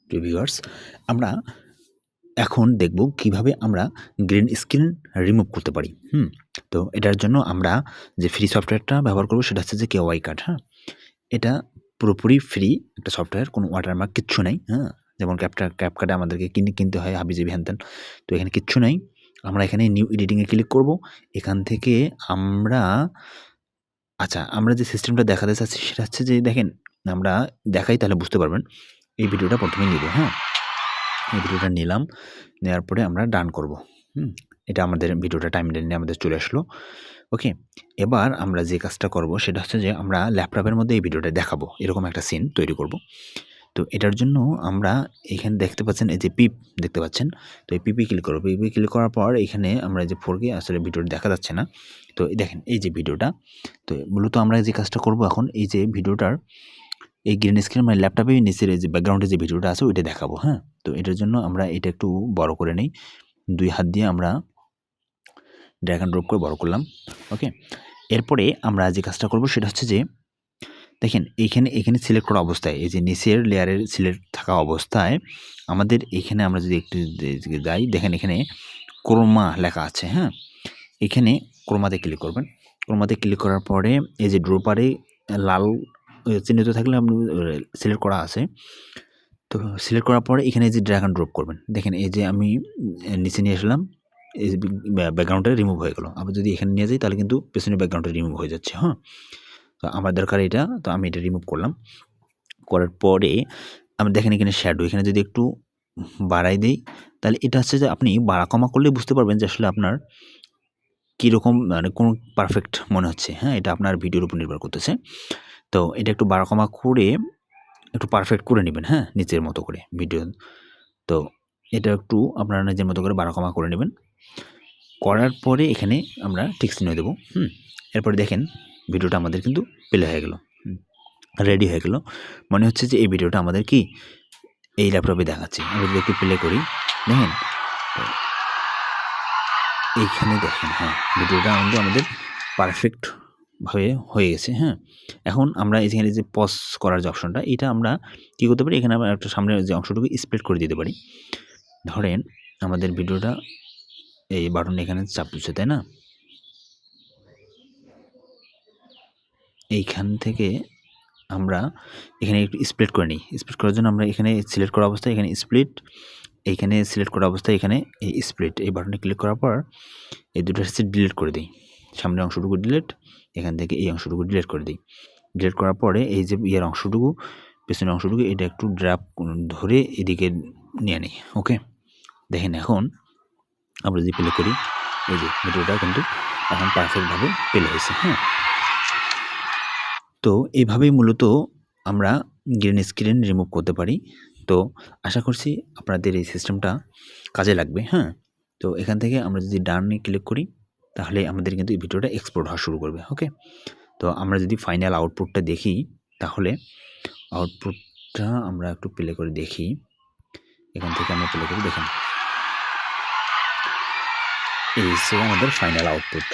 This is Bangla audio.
প্রিয় ভিউয়ার্স, আমরা এখন দেখব কিভাবে আমরা গ্রিন স্ক্রিন রিমুভ করতে পারি। তো এটার জন্য আমরা যে ফ্রি সফটওয়্যারটা ব্যবহার করব সেটা হচ্ছে যে KY কার্ড। এটা পুরোপুরি ফ্রি একটা সফটওয়্যার, কোনো ওয়াটারমার্ক কিচ্ছু নাই। যেমন ক্যাপকাটে আমাদেরকে কিনতে হয় হাবিজাবি হ্যান-ত্যান। তো এখানে কিচ্ছু নাই। আমরা এখানে নিউ এডিটিং এ ক্লিক করব। এখান থেকে আমরা যে সিস্টেমটা দেখাতে চাচ্ছি সেটা হচ্ছে যে দেখেন, আমরা দেখাই তাহলে বুঝতে পারবেন। এই ভিডিওটা প্রথমে নিব। এই ভিডিওটা নিলাম, নেওয়ার পরে আমরা ডান করব। এটা আমাদের ভিডিওটা টাইমলাইনে আমাদের চলে আসলো। ওকে, এবার আমরা যে কাজটা করব সেটা হচ্ছে যে আমরা ল্যাপটপের মধ্যে এই ভিডিওটা দেখাবো, এরকম একটা সিন তৈরি করব। তো এটার জন্য আমরা এখানে দেখতে পাচ্ছেন, এই যে পিপ দেখতে পাচ্ছেন, তো এই পিপি ক্লিক করব। পিপি ক্লিক করার পর এখানে আমরা যে 4K আসলে ভিডিওটা দেখা যাচ্ছে না। তো দেখেন এই যে ভিডিওটা, তো মূলত আমরা যে কাজটা করব এখন, এই যে ভিডিওটার এই গ্রিন স্ক্রিন মানে ল্যাপটপে নিচের যে ব্যাকগ্রাউন্ডে যে ভিডিওটা আছে ওইটা দেখাবো। তো এটার জন্য আমরা এটা একটু বড় করে নেই। 2 হাত দিয়ে আমরা ড্র্যাগ অ্যান্ড ড্রপ করে বড় করলাম। ওকে, এরপরে আমরা যে কাজটা করব সেটা হচ্ছে যে দেখেন এখানে সিলেক্ট করা অবস্থায়, এই যে নিচের লেয়ারের সিলেক্ট থাকা অবস্থায় আমাদের এখানে আমরা যদি একটু যাই, দেখেন এখানে ক্রোমা লেখা আছে। এখানে ক্রোমাতে ক্লিক করবেন। ক্রোমাতে ক্লিক করার পরে এই যে ড্রপারে লাল চিহ্নিত থাকলে আপনি সিলেক্ট করা আছে। তো সিলেক্ট করার পরে এখানে যে ড্র্যাগ অ্যান্ড ড্রপ করবেন। দেখেন এই যে আমি নিচে নিয়ে আসলাম, এই যে ব্যাকগ্রাউন্ডটা রিমুভ হয়ে গেল। আবার যদি এখানে নিয়ে যাই তাহলে কিন্তু পেছনের ব্যাকগ্রাউন্ডটা রিমুভ হয়ে যাচ্ছে। তো আমার দরকার এটা, তো আমি এটা রিমুভ করলাম। করার পরে আমি দেখেন এখানে শ্যাডো, এখানে যদি একটু বাড়াই দিই তাহলে এটা হচ্ছে যে আপনি বাড়া কমা করলে বুঝতে পারবেন যে আসলে আপনার কীরকম মানে কোন পারফেক্ট মনে হচ্ছে। এটা আপনার ভিডিওর উপর নির্ভর করতেছে। তো এটা একটু বাড়া কমা করে একটু পারফেক্ট করে নেবেন, নিচের মতো করে ভিডিও। তো এটা একটু আপনারা নিজের মতো করে বাড়া কমা করে নেবেন। করার পরে এখানে আমরা টিক চিহ্ন দেবো। এরপরে দেখেন ভিডিওটা আমাদের কিন্তু প্লে হয়ে গেল, রেডি হয়ে গেল। মনে হচ্ছে যে এই ভিডিওটা আমাদের কি এই ল্যাপটপে দেখাচ্ছে। আমি যদি একটু প্লে করি, দেখেন এইখানে দেখেন ভিডিওটা কিন্তু আমাদের পারফেক্টভাবে হয়ে গেছে। এখন আমরা এখানে যে পজ করার যে অপশনটা, এটা আমরা কী করতে পারি, এখানে আমরা একটা সামনের যে অংশটুকু স্প্লিট করে দিতে পারি। ধরেন আমাদের ভিডিওটা এই বাটন এখানে চাপ দিচ্ছে, তাই না? এইখান থেকে আমরা এখানে একটু স্প্লিট করে নিই। স্প্লিট করার জন্য আমরা এখানে সিলেক্ট করা অবস্থায় এখানে স্প্লিট, এইখানে সিলেক্ট করা অবস্থায় এখানে এই স্প্লিট, এই বাটনে ক্লিক করার পর এই দুটো হচ্ছে ডিলিট করে দিই। সামনের অংশটুকু ডিলিট, এখান থেকে এই অংশটুকু ডিলিট করে দিই। ডিলিট করার পরে এই যে ইয়ের অংশটুকু, পেছনের অংশটুকু, এটা একটু ড্র্যাগ ধরে এদিকে নিয়ে নিই। ওকে, দেখেন এখন আমরা যদি প্লে করি, এই যে ভিডিওটা কিন্তু এখন পারফেক্টভাবে প্লে হয়েছে। তো এইভাবেই মূলত আমরা গ্রিন স্ক্রিন রিমুভ করতে পারি। তো আশা করছি আপনাদের এই সিস্টেমটা কাজে লাগবে। তো এখান থেকে আমরা যদি ডানে ক্লিক করি তাহলে আমাদের কিন্তু এই ভিডিওটা এক্সপোর্ট হওয়া শুরু করবে। ওকে, তো আমরা যদি ফাইনাল আউটপুটটা দেখি তাহলে আউটপুটটা আমরা একটু প্লে করে দেখি। এখান থেকে আমরা প্লে করি, দেখেন এই হচ্ছে আমাদের ফাইনাল আউটপুট।